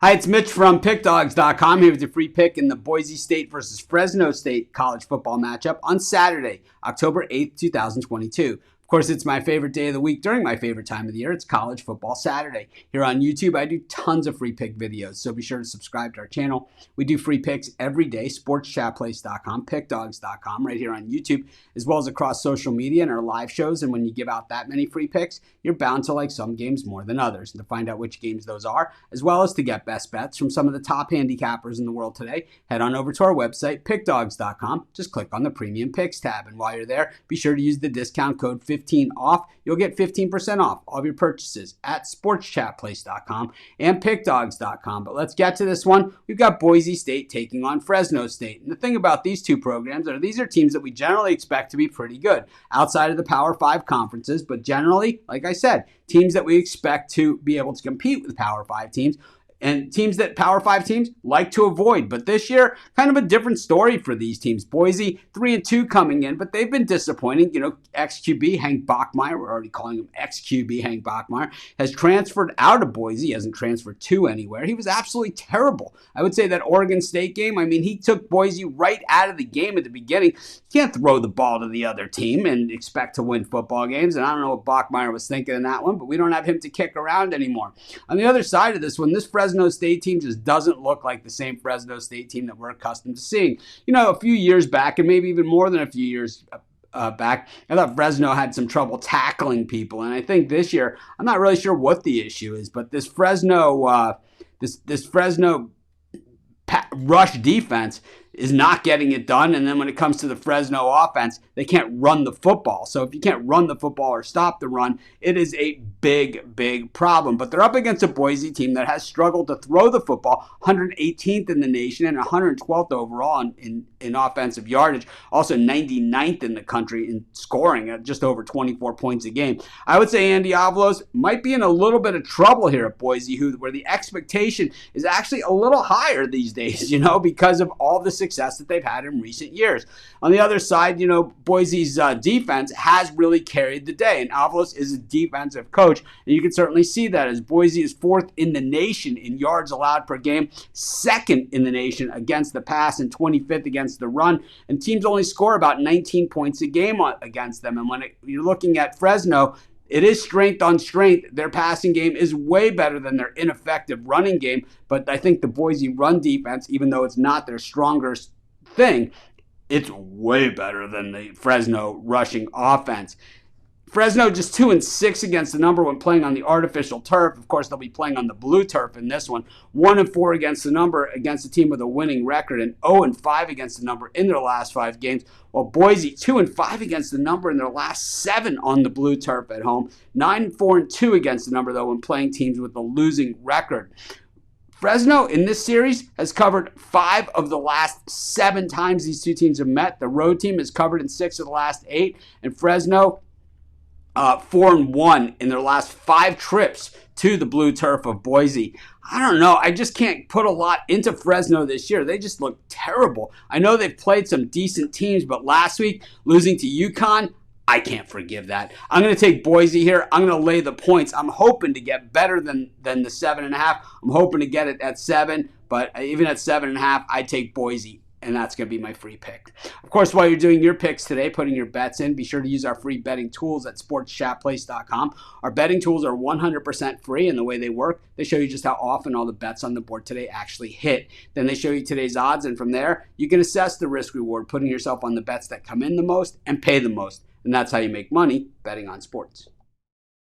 Hi, it's Mitch from Pickdawgz.com here with your free pick in the Boise State versus Fresno State college football matchup on Saturday, October 8th, 2022. Of course, it's my favorite day of the week during my favorite time of the year. It's College Football Saturday. Here on YouTube, I do tons of free pick videos, so be sure to subscribe to our channel. We do free picks every day, sportschatplace.com, pickdawgz.com, right here on YouTube, as well as across social media and our live shows. And when you give out that many free picks, you're bound to like some games more than others. And to find out which games those are, as well as to get best bets from some of the top handicappers in the world today, head on over to our website, pickdawgz.com. Just click on the Premium Picks tab. And while you're there, be sure to use the discount code 15 off. You'll get 15% off all of your purchases at sportschatplace.com and pickdawgz.com. But let's get to this one. We've got Boise State taking on Fresno State. And the thing about these two programs are these are teams that we generally expect to be pretty good outside of the Power 5 conferences, but generally, like I said, teams that we expect to be able to compete with Power 5 teams. And teams that Power 5 teams like to avoid. But this year, kind of a different story for these teams. Boise, 3-2 coming in, but they've been disappointing. You know, ex-QB Hank Bachmeier, we're already calling him ex-QB Hank Bachmeier, has transferred out of Boise. He hasn't transferred to anywhere. He was absolutely terrible. I would say that Oregon State game, I mean, he took Boise right out of the game at the beginning. You can't throw the ball to the other team and expect to win football games. And I don't know what Bachmeier was thinking in that one, but we don't have him to kick around anymore. On the other side of this one, this Fresno State team just doesn't look like the same Fresno State team that we're accustomed to seeing. You know, a few years back, and maybe even more than a few years back, I thought Fresno had some trouble tackling people. And I think this year, I'm not really sure what the issue is, but this Fresno, this Fresno rush defense is not getting it done. And then when it comes to the Fresno offense, they can't run the football. So if you can't run the football or stop the run, it is a big, big problem. But they're up against a Boise team that has struggled to throw the football, 118th in the nation and 112th overall in offensive yardage. Also 99th in the country in scoring at just over 24 points a game. I would say Andy Avalos might be in a little bit of trouble here at Boise, where the expectation is actually a little higher these days, you know, because of all the success that they've had in recent years. On the other side, you know, Boise's defense has really carried the day, and Avalos is a defensive coach, and you can certainly see that as Boise is 4th in the nation in yards allowed per game, 2nd in the nation against the pass, and 25th against the run, and teams only score about 19 points a game against them. And when you're looking at Fresno, it is strength on strength. Their passing game is way better than their ineffective running game. But I think the Boise run defense, even though it's not their strongest thing, it's way better than the Fresno rushing offense. Fresno just 2-6 against the number when playing on the artificial turf. Of course, they'll be playing on the blue turf in this one. 1-4 against the number against a team with a winning record, and 0-5 against the number in their last 5 games. While Boise 2-5 against the number in their last 7 on the blue turf at home. 9-4-2 against the number though when playing teams with a losing record. Fresno in this series has covered 5 of the last 7 times these two teams have met. The road team has covered in 6 of the last 8, and Fresno 4-1 in their last 5 trips to the blue turf of Boise. I don't know. I just can't put a lot into Fresno this year. They just look terrible. I know they've played some decent teams, but last week losing to UConn, I can't forgive that. I'm going to take Boise here. I'm going to lay the points. I'm hoping to get better than the 7.5. I'm hoping to get it at 7, but even at 7.5, I take Boise. And that's going to be my free pick. Of course, while you're doing your picks today, putting your bets in, be sure to use our free betting tools at sportschatplace.com. Our betting tools are 100% free, and the way they work, they show you just how often all the bets on the board today actually hit. Then they show you today's odds, and from there, you can assess the risk-reward, putting yourself on the bets that come in the most and pay the most. And that's how you make money betting on sports.